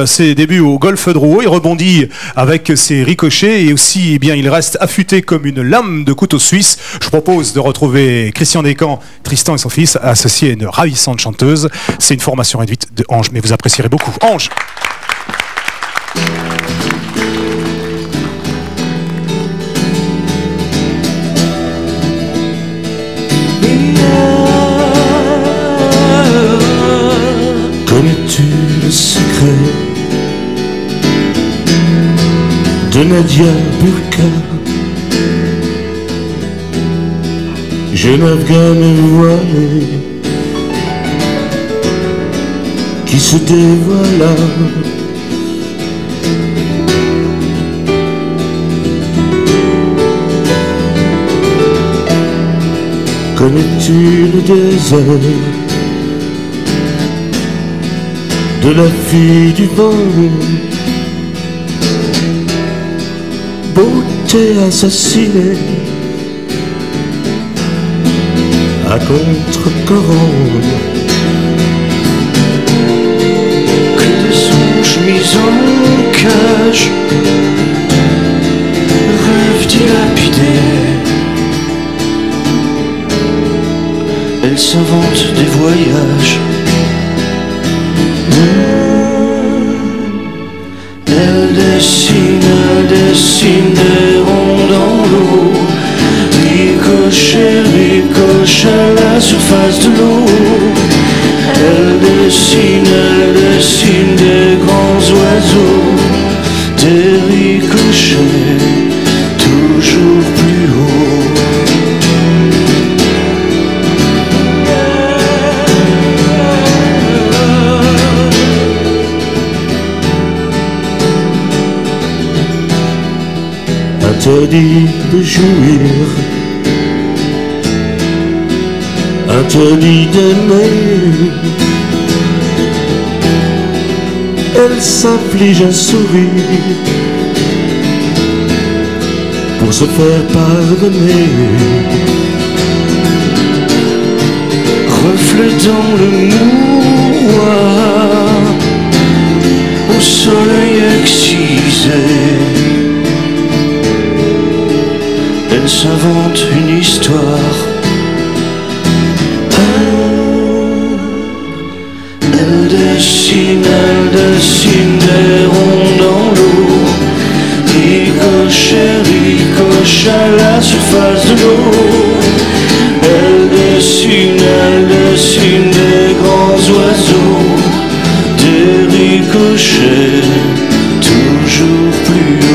Ses débuts au golf de Rouault, il rebondit avec ses ricochets et aussi eh bien, il reste affûté comme une lame de couteau suisse. Je propose de retrouver Christian Descamps, Tristan et son fils, associés à une ravissante chanteuse. C'est une formation réduite de Ange, mais vous apprécierez beaucoup. Ange. Connais-tu le secret de Nadia Burka, jeune afghane voilée qui se dévoila? Connais-tu le désert de la fille du vent, beauté assassinée à contre-courant? Que des songes mis en cage, rêves dilapidés, elle s'invente des voyages. Elle dessine des ronds dans l'eau, ricoche à la surface de l'eau. Elle dessine des grands oiseaux, des ricochets toujours plus haut. Interdit de jouir, interdit d'aimer, elle s'inflige un sourire pour se faire pardonner. Reflet dans le mouroir, au soleil excisé, elle s'invente une histoire. Elle dessine des ronds dans l'eau, ricoche à la surface de l'eau. Elle dessine des grands oiseaux, des ricochets toujours plus haut.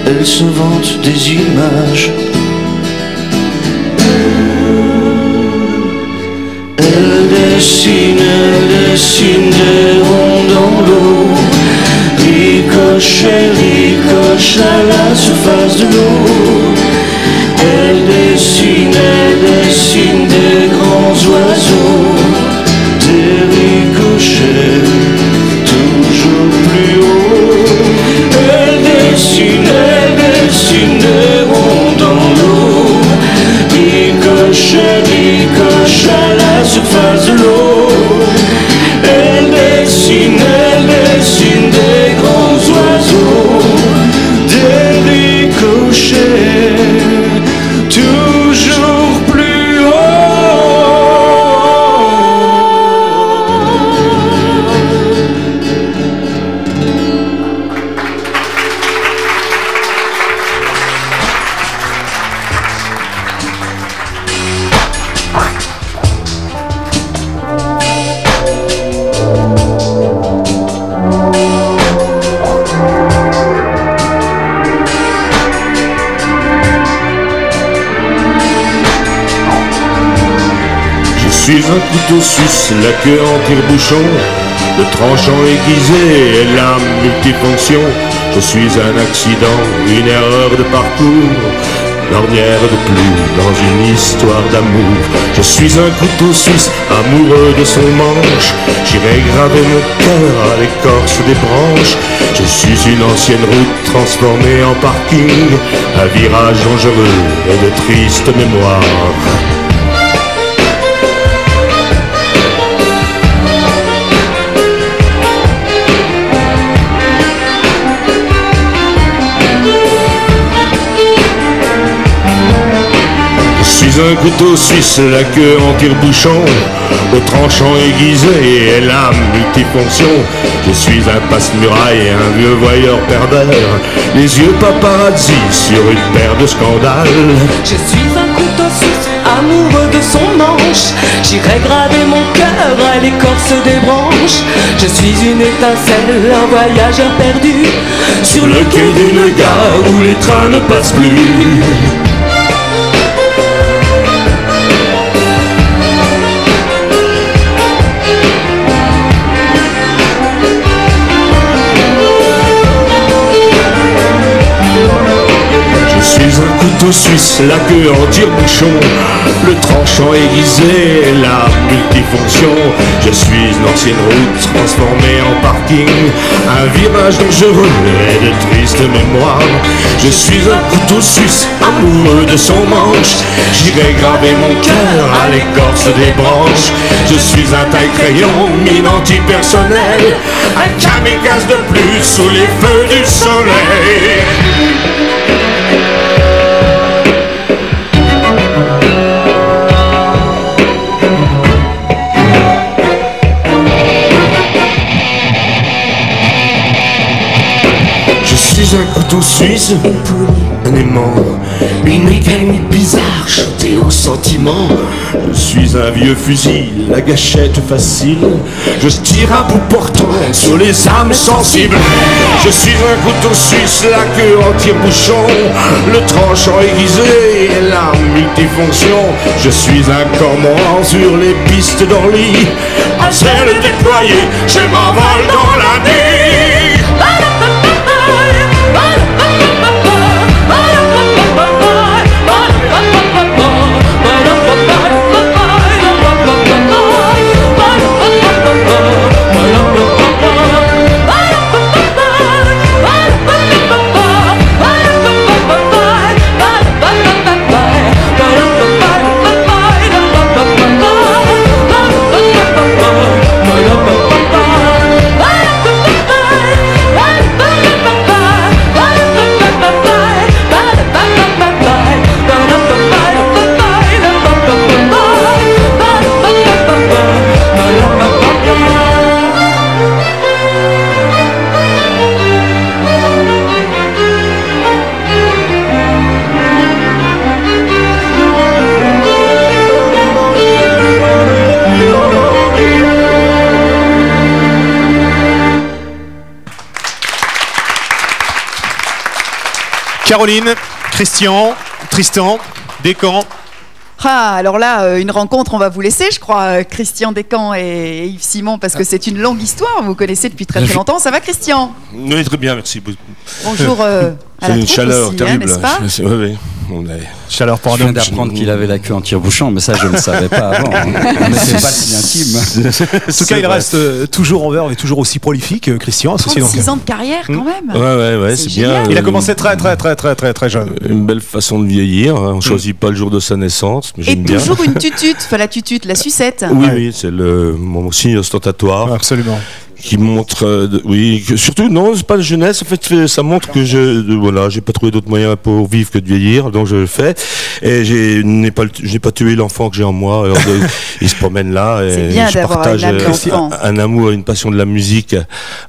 Elle s'invente des images. Elle dessine des ronds dans l'eau, ricoche à la surface de l'eau. Elle dessine des grands oiseaux, des ricochets toujours plus haut. Elle dessine des ronds dans l'eau, ricoche à la surface de l'eau. Elle dessine des grands oiseaux, des ricochets un couteau suisse, la queue en tire-bouchon, le tranchant aiguisé et l'âme multifonction. Je suis un accident, une erreur de parcours, l'ornière de pluie dans une histoire d'amour. Je suis un couteau suisse, amoureux de son manche. J'irai graver mon cœur à l'écorce des branches. Je suis une ancienne route transformée en parking, un virage dangereux et de tristes mémoires. Un couteau suisse, la queue en tire-bouchon, le tranchant aiguisé et l'âme multifonction. Je suis un passe-muraille et un vieux voyeur pervers, les yeux paparazzi sur une paire de scandales. Je suis un couteau suisse, amoureux de son manche. J'irai graver mon cœur à l'écorce des branches. Je suis une étincelle, un voyageur perdu, sur le quai d'une gare où les trains ne passent plus. Je suis un couteau suisse, la queue en tire-bouchon, le tranchant aiguisé et la multifonction. Je suis une ancienne route transformée en parking, un virage dangereux et de tristes mémoires. Je suis un couteau suisse, amoureux de son manche. J'irai graver mon cœur à l'écorce des branches. Je suis un taille-crayon, mine antipersonnelle, un kamikaze de plus sous les feux du soleil. Je suis un couteau suisse, un aimant, une mécanique bizarre chantée au sentiment. Je suis un vieux fusil, la gâchette facile. Je tire à bout portant sur les âmes sensibles. Je suis un couteau suisse, la queue en tire-bouchon, le tranchant aiguisé et la multifonction. Je suis un cormoran sur les pistes d'Orly, à zèle déployé, je m'envole dans la nuit. Caroline, Christian, Tristan, Descamps. Ah, alors là, une rencontre, on va vous laisser, je crois, Christian Descamps et Yves Simon, parce que c'est une longue histoire, vous connaissez depuis très très longtemps. Ça va, Christian? Oui, très bien, merci. Bonjour à la une troupe chaleur aussi, terrible, n'est-ce pas? Oui, on est... Chaleur pour Je viens d'apprendre qu'il avait la queue en tire-bouchon, mais ça je ne le savais pas avant. On n'était pas si intime. En tout cas, il reste toujours en verve et toujours aussi prolifique, Christian. Associé 36 ans de carrière quand même. Ouais, c'est bien. Il a commencé très jeune. Une belle façon de vieillir. On ne choisit pas le jour de sa naissance, mais Et j'aime bien. toujours une tutute, enfin la tutute, la sucette. Oui, c'est mon signe ostentatoire. Absolument. Qui montre, surtout, non, c'est pas de jeunesse, en fait, ça montre que j'ai pas trouvé d'autre moyen pour vivre que de vieillir, donc je le fais, et je n'ai pas tué l'enfant que j'ai en moi, alors il se promène là, et bien je d'avoir partage une âme d'enfant. un amour et une passion de la musique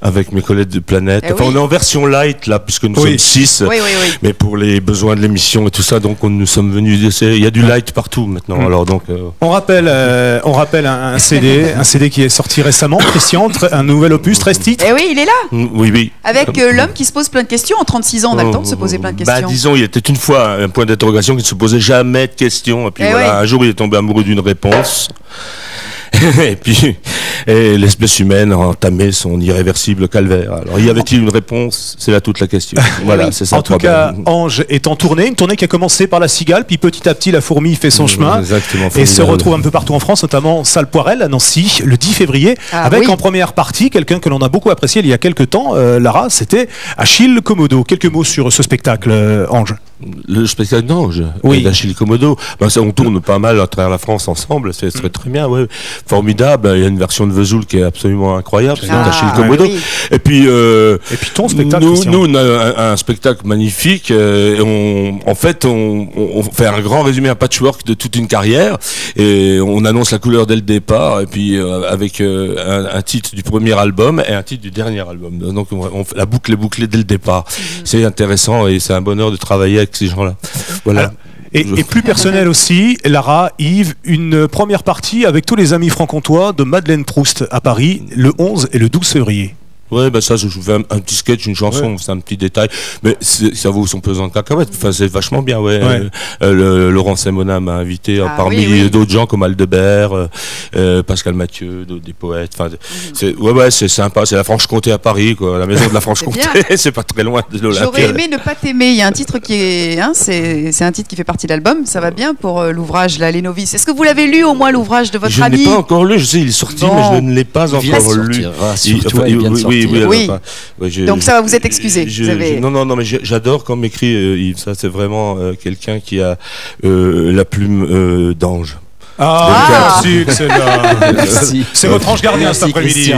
avec mes collègues de Planète. Eh Enfin, oui. on est en version light, là, puisque nous sommes 6, Oui. mais pour les besoins de l'émission et tout ça, donc nous sommes venus, il y a du light partout maintenant, alors donc... On rappelle un CD qui est sorti récemment, Christian, un nouvel opus, 13 titres. Eh oui, il est là. Oui. Avec l'homme qui se pose plein de questions. En 36 ans, on a le temps de se poser plein de questions. Disons, il était une fois un point d'interrogation qui ne se posait jamais de questions. Et puis Eh voilà, oui. un jour, il est tombé amoureux d'une réponse. Et l'espèce humaine a entamé son irréversible calvaire. Alors, y avait-il une réponse? C'est là toute la question. Voilà, c'est ça. En tout cas, Ange est en tournée, une tournée qui a commencé par la Cigale, puis petit à petit la fourmi fait son chemin Exactement, et se formidable. retrouve un peu partout en France, notamment Salle Poirel à Nancy le 10 février, avec en première partie quelqu'un que l'on a beaucoup apprécié il y a quelques temps, Lara, c'était Achille Comodo. Quelques mots sur ce spectacle, Ange. Le spectacle d'Ange, d'Achille Comodo, ça, on tourne pas mal à travers la France ensemble, c'est très bien, ouais. Formidable. Il y a une version de Vesoul qui est absolument incroyable, c'est d'Achille Comodo. Oui. Et puis ton spectacle, nous on a un spectacle magnifique. Et on fait un grand résumé, un patchwork de toute une carrière, et on annonce la couleur dès le départ, et puis avec un titre du premier album et un titre du dernier album. Donc la boucle est bouclée dès le départ. C'est intéressant et c'est un bonheur de travailler avec ces gens-là. Voilà. Alors, et plus personnel aussi, Lara, Yves, une première partie avec tous les amis franc-comtois de Madeleine Proust à Paris, le 11 et le 12 février. Ouais, ça, je fais un petit sketch, une chanson, c'est un petit détail, mais ça vaut son pesant de cacahuètes. Enfin, c'est vachement bien, Laurent Semona m'a invité parmi d'autres gens comme Aldebert, Pascal Mathieu, des poètes. Enfin, c'est sympa. C'est la Franche-Comté à Paris, quoi, la maison de la Franche-Comté. C'est pas très loin de l'Olympia. J'aurais aimé ne pas t'aimer. Il y a un titre qui est, c'est un titre qui fait partie de l'album. Ça va bien pour l'ouvrage là, Les Novices. Est-ce que vous l'avez lu au moins l'ouvrage de votre ami? Je ne l'ai pas encore lu. Je sais, il est sorti, mais je ne l'ai pas encore lu. Oui. Donc ça va, vous êtes excusé. Non, mais j'adore quand m'écrit Yves. Ça, c'est vraiment quelqu'un qui a la plume d'ange. C'est votre ange gardien cet après-midi.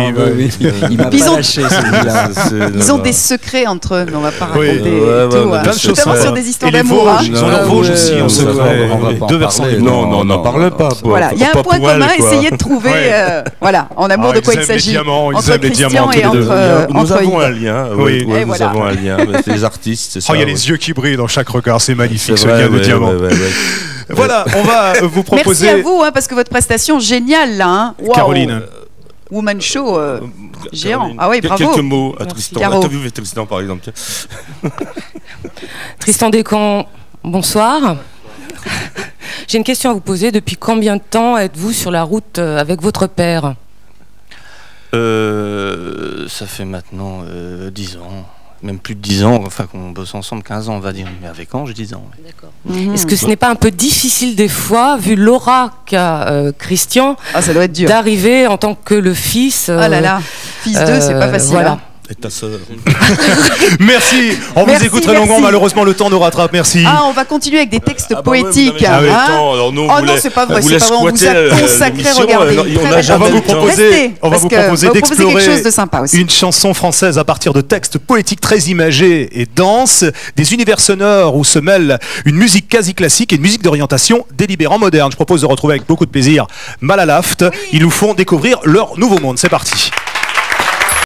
Il m'a pas lâché celui-là. Ils ont des secrets entre eux, mais on va pas raconter tout. Plein de choses, notamment sur des histoires et les d'amour. Vosges, ils ont leur Vosges aussi en secret. On va pas en Deux versants. parler. Non, on n'en parle pas. Voilà, il y a un point commun, essayez de trouver, en amour de quoi il s'agit. Entre Christian et entre Nous avons un lien. Oui, nous avons un lien. C'est les artistes, c'est ça. Il y a les yeux qui brillent dans chaque regard, c'est magnifique ce lien de diamant. Voilà, on va vous proposer. Merci à vous, parce que votre prestation géniale là. Wow. Caroline. Woman Show géant. Caroline. Ah oui, bravo. Quelques mots à Tristan. Caro. Interviewez Tristan par exemple. Tristan Descamps, bonsoir. J'ai une question à vous poser. Depuis combien de temps êtes-vous sur la route avec votre père? Ça fait maintenant 10 ans. Même plus de 10 ans, enfin qu'on bosse ensemble, 15 ans on va dire, mais avec Ange 10 ans. Ouais. D'accord. Est-ce que ce n'est pas un peu difficile des fois, vu l'aura qu'a Christian, ça doit être dur, d'arriver en tant que le fils Ah là là, fils d'eux, c'est pas facile. Voilà. Hein. Et ta sœur. Merci. On vous écoute très longuement, malheureusement le temps nous rattrape. Merci. On va continuer avec des textes non, poétiques. non, c'est pas vrai, c'est pas vrai. On vous a consacré, regardez. On va vous proposer d'explorer quelque chose de sympa aussi. Une chanson française à partir de textes poétiques très imagés et denses, des univers sonores où se mêlent une musique quasi classique et une musique d'orientation délibérant moderne. Je propose de retrouver avec beaucoup de plaisir Malalaft. Ils nous font découvrir leur nouveau monde. C'est parti.